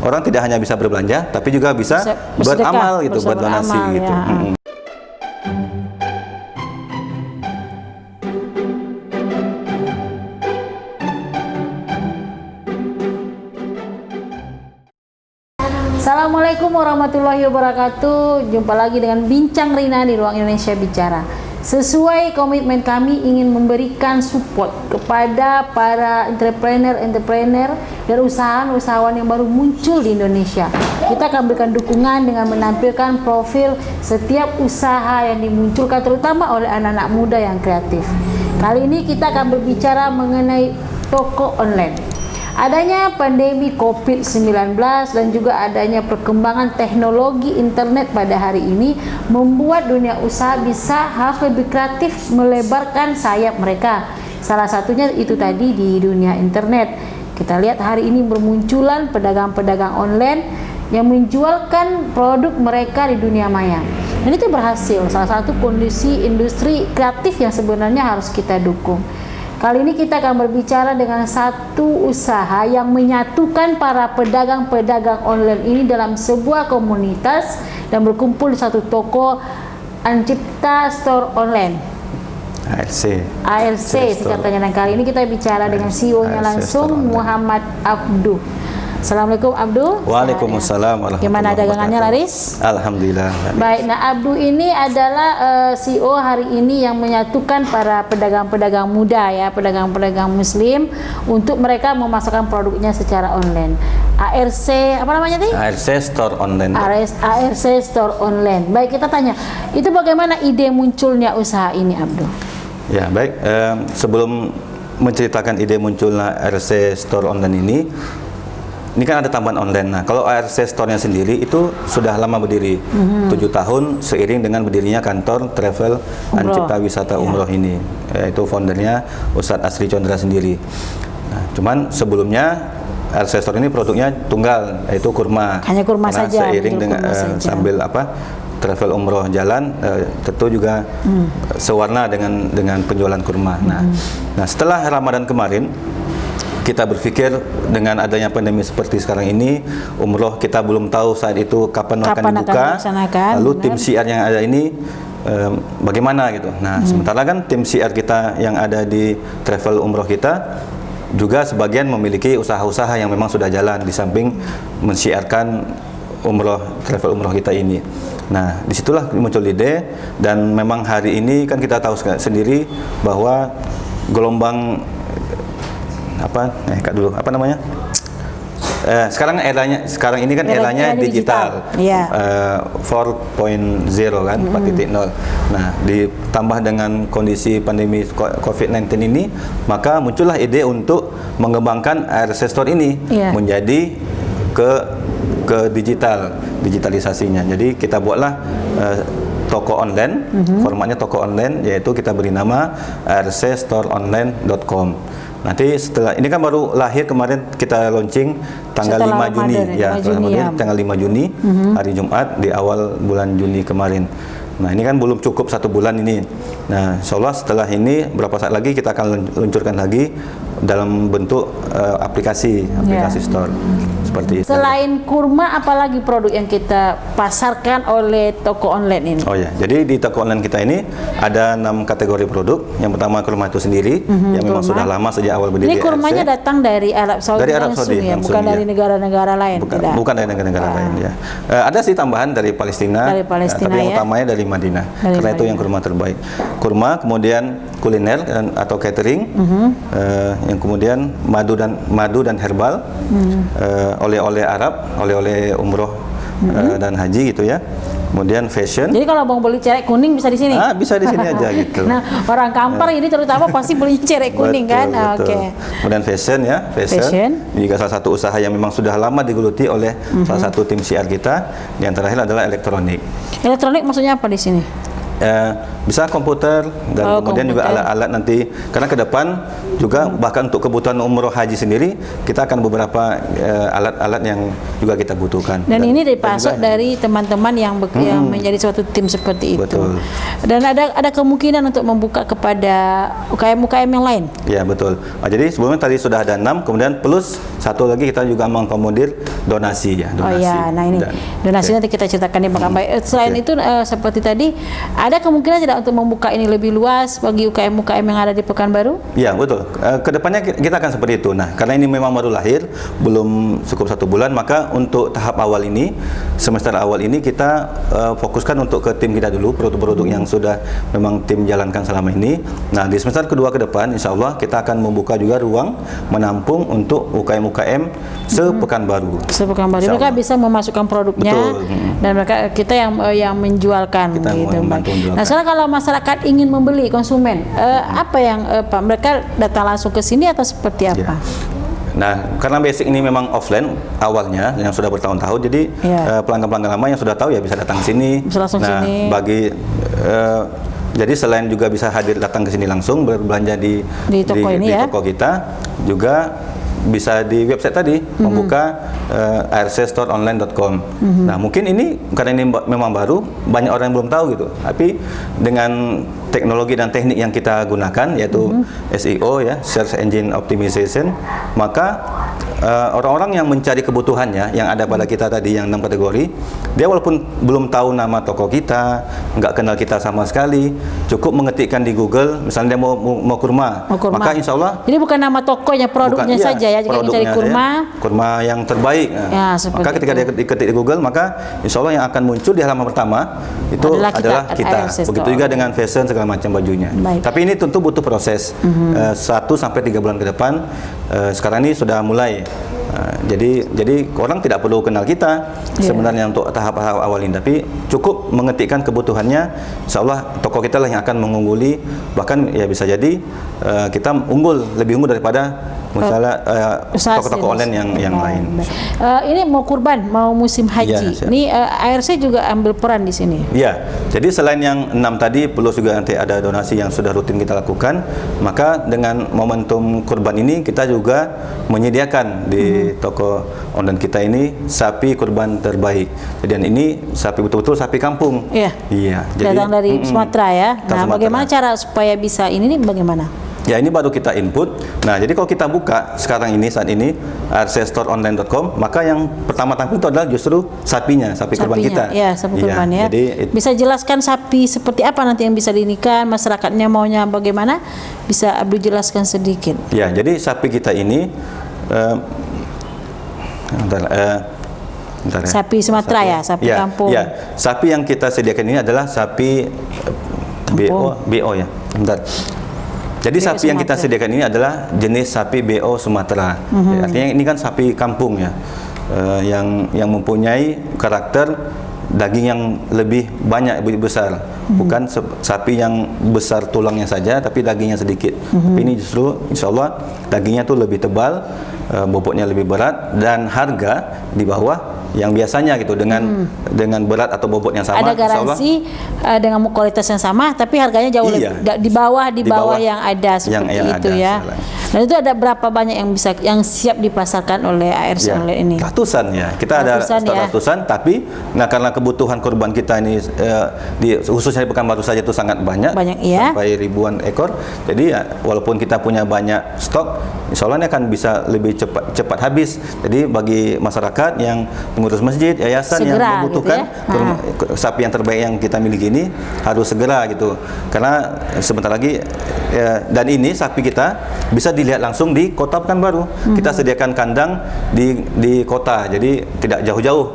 orang tidak hanya bisa berbelanja, tapi juga bisa beramal gitu, buat donasi gitu. Ya. Assalamualaikum warahmatullahi wabarakatuh. Jumpa lagi dengan Bincang Rina di Ruang Indonesia Bicara. Sesuai komitmen kami ingin memberikan support kepada para entrepreneur dan usahawan yang baru muncul di Indonesia. Kita akan berikan dukungan dengan menampilkan profil setiap usaha yang dimunculkan, terutama oleh anak-anak muda yang kreatif. Kali ini kita akan berbicara mengenai toko online. Adanya pandemi COVID-19 dan juga adanya perkembangan teknologi internet pada hari ini membuat dunia usaha harus lebih kreatif melebarkan sayap mereka. Salah satunya itu tadi di dunia internet. Kita lihat hari ini bermunculan pedagang-pedagang online yang menjualkan produk mereka di dunia maya. Dan itu berhasil, salah satu kondisi industri kreatif yang sebenarnya harus kita dukung. Kali ini kita akan berbicara dengan satu usaha yang menyatukan para pedagang-pedagang online ini dalam sebuah komunitas dan berkumpul di satu toko, Ancipta Store Online. ARC singkatannya. Dan kali ini kita bicara dengan CEO-nya langsung, Muhammad Abdu. Assalamualaikum Abdu. Waalaikumsalam warahmatullahi wabarakatuh. Gimana dagangannya laris? Alhamdulillah. Baik, nah Abdu ini adalah CEO hari ini yang menyatukan para pedagang-pedagang muda ya, pedagang-pedagang muslim untuk mereka memasarkan produknya secara online. ARC, apa namanya tadi? ARC Store Online. ARC Store Online. Baik, kita tanya, itu bagaimana ide munculnya usaha ini Abdu? Ya, baik. Sebelum menceritakan ide munculnya ARC Store Online ini kan ada tambahan online. Nah, kalau ARC Store-nya sendiri itu sudah lama berdiri, 7 tahun seiring dengan berdirinya kantor travel Ancipta Wisata Umroh ini, yaitu foundernya Ustadz Asri Condra sendiri. Nah, cuman sebelumnya ARC Store ini produknya tunggal, yaitu kurma. Hanya kurma saja. Seiring dengan sambil travel umroh jalan, tentu juga sewarna dengan penjualan kurma. Nah, setelah Ramadan kemarin, kita berpikir dengan adanya pandemi seperti sekarang ini, umroh kita belum tahu saat itu kapan akan dibuka. Lalu tim CR yang ada ini bagaimana gitu. Nah, sementara kan tim CR kita yang ada di travel umroh kita juga sebagian memiliki usaha-usaha yang memang sudah jalan di samping mensiarkan travel umroh kita ini. Nah, disitulah muncul ide, dan memang hari ini kan kita tahu sendiri bahwa gelombang sekarang ini kan eranya digital, 4.0 kan, 4.0. Nah, ditambah dengan kondisi pandemi COVID-19 ini, maka muncullah ide untuk mengembangkan ARC Store ini menjadi ke digitalisasinya. Jadi kita buatlah toko online, formatnya toko online, yaitu kita beri nama arcstoreonline.com. Nanti setelah ini kan baru lahir kemarin, kita launching tanggal 5 Juni ya, tanggal 5 Juni hari Jumat di awal bulan Juni kemarin. Nah, ini kan belum cukup 1 bulan ini. Nah, insyaallah setelah ini berapa saat lagi kita akan luncurkan lagi dalam bentuk aplikasi store seperti itu. Selain kurma, apalagi produk yang kita pasarkan oleh toko online ini? Oh ya, jadi di toko online kita ini ada 6 kategori produk. Yang pertama kurma itu sendiri, yang memang sudah lama sejak awal berdiri. Ini kurmanya datang dari Arab Saudi, bukan dari negara-negara lain? Bukan dari negara-negara lain ya. Ada sih tambahan dari Palestina, tapi yang utamanya dari Madinah, karena itu yang kurma terbaik. Kurma, kemudian kuliner atau catering, yang kemudian madu dan herbal, oleh-oleh Arab, oleh-oleh umroh dan haji gitu ya. Kemudian fashion. Jadi kalau mau beli cerek kuning bisa di sini? Bisa di sini aja gitu. Nah, orang Kampar ini terutama pasti beli cerek kuning kan? Oke. Kemudian fashion ya, fashion. Ini juga salah satu usaha yang memang sudah lama digeluti oleh salah satu tim CR kita. Yang terakhir adalah elektronik. Elektronik maksudnya apa di sini? Bisa komputer dan kemudian juga alat-alat nanti, karena ke depan juga bahkan untuk kebutuhan umroh haji sendiri kita akan beberapa alat-alat yang juga kita butuhkan. Dan ini dipasok dari teman-teman yang menjadi suatu tim seperti itu. Betul. Dan ada kemungkinan untuk membuka kepada UKM-UKM yang lain. Ya, betul. Jadi sebelumnya tadi sudah ada 6, kemudian plus satu lagi kita juga mengakomodir donasi ya. Donasi. Oh ya, nah ini donasi nanti kita ceritakan di belakang. Selain itu seperti tadi, ada kemungkinan tidak untuk membuka ini lebih luas bagi UKM-UKM yang ada di Pekanbaru? Ya, betul. Kedepannya kita akan seperti itu. Nah, karena ini memang baru lahir, belum cukup 1 bulan, maka untuk tahap awal ini, semester awal ini kita fokuskan untuk ke tim kita dulu, produk-produk yang sudah memang tim jalankan selama ini. Nah, di semester kedua ke depan, insya Allah kita akan membuka juga ruang menampung untuk UKM-UKM se-Pekanbaru. Se-Pekanbaru. Mereka bisa memasukkan produknya. Betul. Dan mereka kita yang menjualkan kita gitu. menjualkan. Nah, sekarang kalau masyarakat ingin membeli, konsumen, apa yang Pak, mereka datang langsung ke sini atau seperti apa? Ya. Nah, karena basic ini memang offline awalnya yang sudah bertahun-tahun, jadi pelanggan-pelanggan lama yang sudah tahu ya bisa datang ke sini. Bisa langsung sini. Bagi jadi selain juga bisa hadir datang ke sini langsung berbelanja di toko kita, juga bisa di website tadi membuka arcstoreonline.com. Nah, mungkin ini karena ini memang baru, banyak orang yang belum tahu gitu. Tapi dengan teknologi dan teknik yang kita gunakan yaitu SEO ya, Search Engine Optimization, maka orang-orang yang mencari kebutuhannya yang ada pada kita tadi yang 6 kategori, dia walaupun belum tahu nama toko kita, nggak kenal kita sama sekali, cukup mengetikkan di Google, misalnya dia mau kurma, maka insya Allah. Jadi bukan nama tokonya, produknya saja ya, jika mencari kurma yang terbaik. Ya, maka ketika dia ketik di Google, maka insya Allah yang akan muncul di halaman pertama itu adalah kita. Begitu juga dengan fashion segala macam bajunya. Baik. Tapi ini tentu butuh proses 1 sampai 3 bulan ke depan. Sekarang ini sudah mulai. Jadi orang tidak perlu kenal kita sebenarnya untuk tahap-tahap awal ini, tapi cukup mengetikkan kebutuhannya, insya Allah toko kita lah yang akan mengungguli, bahkan ya bisa jadi kita lebih unggul daripada misalnya toko-toko online yang lain. Ini mau kurban, mau musim haji. Ini ARC juga ambil peran di sini. Iya. Jadi selain yang 6 tadi, plus juga nanti ada donasi yang sudah rutin kita lakukan, maka dengan momentum kurban ini kita juga menyediakan di toko online kita ini sapi kurban terbaik. Dan ini sapi betul-betul sapi kampung. Iya. Jadi, datang dari Sumatera ya. Nah, bagaimana cara supaya bisa ini bagaimana? Ya, ini baru kita input. Nah, jadi kalau kita buka saat ini arcstoreonline.com, maka yang pertama tampil itu adalah justru sapinya, sapi kurban kita. Ya, sapi kurban ya. Jadi bisa jelaskan sapi seperti apa nanti yang bisa dinikah, masyarakatnya maunya bagaimana? Bisa Abdul jelaskan sedikit. Ya, jadi sapi kita ini sapi Sumatera sapi kampung. Ya, sapi yang kita sediakan ini adalah sapi BO ya. Jadi sapi yang kita sediakan ini adalah jenis sapi BO Sumatera. Artinya ini kan sapi kampung ya, yang mempunyai karakter daging yang lebih banyak, lebih besar. Bukan sapi yang besar tulangnya saja, tapi dagingnya sedikit. Tapi ini justru insya Allah dagingnya tuh lebih tebal, bobotnya lebih berat, dan harga di bawah yang biasanya gitu, dengan berat atau bobot yang sama. Ada garansi dengan kualitas yang sama, tapi harganya jauh lebih di bawah yang ada seperti yang itu ada, ya. Dan itu ada berapa banyak yang siap dipasarkan oleh ARC online ini? Ratusan ya. Kita ada ratusan, tapi karena kebutuhan kurban kita ini khususnya di Pekanbaru saja itu sangat banyak sampai ribuan ekor. Jadi walaupun kita punya banyak stok, insya Allah ini akan bisa lebih cepat habis. Jadi bagi masyarakat yang pengurus masjid, yayasan yang membutuhkan sapi yang terbaik yang kita miliki ini harus segera gitu. Karena sebentar lagi dan ini sapi kita bisa dilihat langsung di kota Pekanbaru. Kita sediakan kandang di kota, jadi tidak jauh-jauh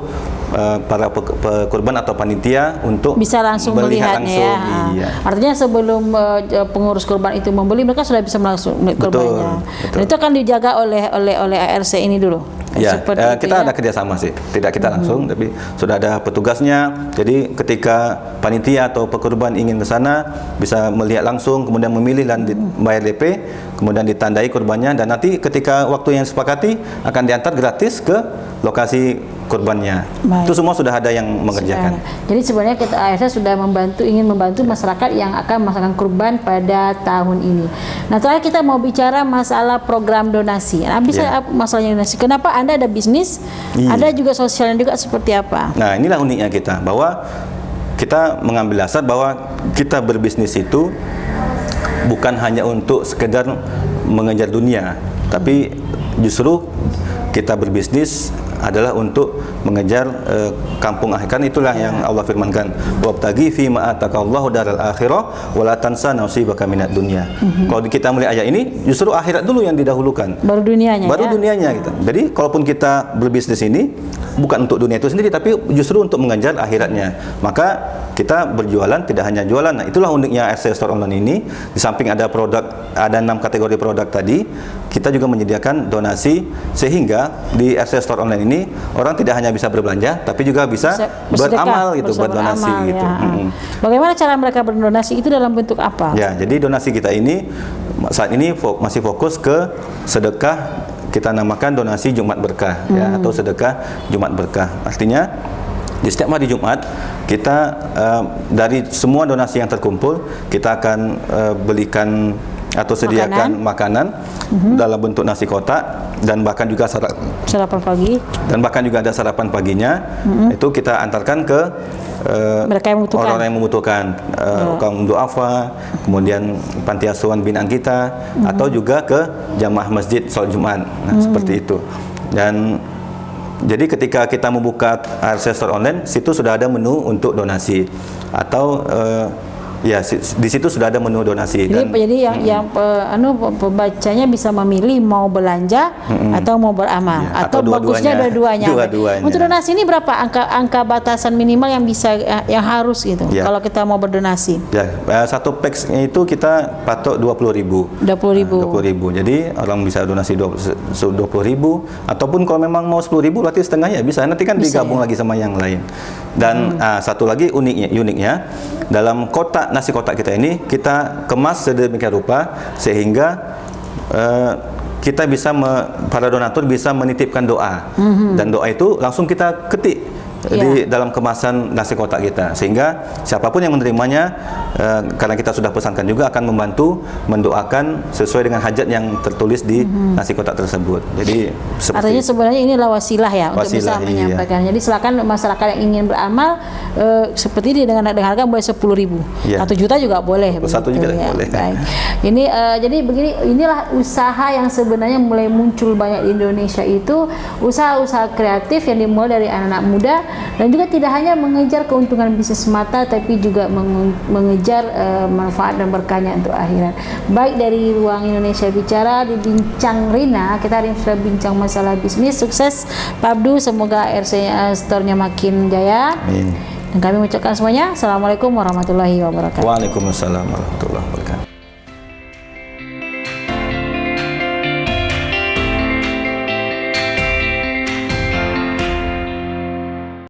para pekurban atau panitia untuk bisa langsung melihatnya ya. Artinya sebelum pengurus kurban itu membeli, mereka sudah bisa langsung melihat kurbannya. Dan itu akan dijaga oleh ARC ini dulu. Ya, kita ada kerjasama sih, tidak kita langsung, tapi sudah ada petugasnya. Jadi ketika panitia atau pekurban ingin ke sana, bisa melihat langsung, kemudian memilih dan bayar DP, kemudian ditandai kurbannya, dan nanti ketika waktu yang sepakati akan diantar gratis ke lokasi kurbannya. Baik. Itu semua sudah ada yang mengerjakan. Jadi sebenarnya kita ASA sudah ingin membantu masyarakat yang akan melaksanakan kurban pada tahun ini. Nah, terakhir kita mau bicara masalah program donasi. Nah, bisa masalahnya donasi. Kenapa Anda ada bisnis, ada juga sosialnya juga seperti apa? Nah, inilah uniknya kita, bahwa kita mengambil dasar bahwa kita berbisnis itu bukan hanya untuk sekedar mengejar dunia, tapi justru kita berbisnis adalah untuk mengejar kampung akhir. Kan itulah yang Allah firmankan, wabtaghi fi ma atakallahu daral akhirah wa la tansa nasibaka minad dunya. Kalau kita melihat ayat ini, justru akhirat dulu yang didahulukan. Baru dunianya. Dunianya gitu. Jadi kalaupun kita berbisnis ini bukan untuk dunia itu sendiri, tapi justru untuk mengejar akhiratnya. Maka kita berjualan tidak hanya jualan. Nah, itulah uniknya RC Store Online ini. Di samping ada produk, ada 6 kategori produk tadi, kita juga menyediakan donasi, sehingga di RC Store Online ini orang tidak hanya bisa berbelanja, tapi juga bisa beramal gitu, berdonasi gitu. Bagaimana cara mereka berdonasi itu dalam bentuk apa? Ya, jadi donasi kita ini saat ini masih fokus ke sedekah, kita namakan donasi Jumat Berkah ya, atau sedekah Jumat Berkah. Artinya di setiap hari Jumat kita dari semua donasi yang terkumpul, kita akan belikan atau sediakan makanan dalam bentuk nasi kotak, dan bahkan juga sarapan pagi, dan bahkan juga ada sarapan paginya. Itu kita antarkan ke mereka yang membutuhkan, orang yang membutuhkan, kaum duafa, kemudian panti asuhan binaan kita, atau juga ke jamaah masjid sholat Jumat. Nah, seperti itu. Dan jadi ketika kita membuka RC Store Online, situ sudah ada menu untuk donasi, atau ya di situ sudah ada menu donasi. Jadi yang pembacanya bisa memilih mau belanja atau mau beramal, atau bagusnya dua-duanya. Untuk donasi ini berapa angka batasan minimal yang bisa yang harus gitu kalau kita mau berdonasi? Ya, satu packsnya itu kita patok 20.000. 20.000. Jadi orang bisa donasi 20.000, ataupun kalau memang mau 10.000 berarti setengah ya bisa. Nanti kan digabung lagi sama yang lain. Dan satu lagi uniknya dalam kotak nasi kotak kita ini kita kemas sedemikian rupa sehingga kita bisa para donatur bisa menitipkan doa, dan doa itu langsung kita ketik di dalam kemasan nasi kotak kita, sehingga siapapun yang menerimanya, karena kita sudah pesankan juga, akan membantu mendoakan sesuai dengan hajat yang tertulis di nasi kotak tersebut. Jadi artinya sebenarnya inilah wasilah ya untuk bisa menyampaikan. Jadi silakan masyarakat yang ingin beramal seperti ini dengan harga mulai 10.000, 1 juta juga boleh. 1 juta boleh. Baik. Ini jadi begini, inilah usaha yang sebenarnya mulai muncul banyak di Indonesia, itu usaha-usaha kreatif yang dimulai dari anak-anak muda, dan juga tidak hanya mengejar keuntungan bisnis semata, tapi juga mengejar manfaat dan berkahnya untuk akhirat. Baik dari Ruang Indonesia Bicara di Bincang Rina, kita hari ini sudah bincang masalah bisnis. Sukses Pak Abdu, semoga RC Store-nya makin jaya. Amin. Dan kami mengucapkan semuanya, Assalamualaikum warahmatullahi wabarakatuh. Waalaikumsalam warahmatullahi wabarakatuh.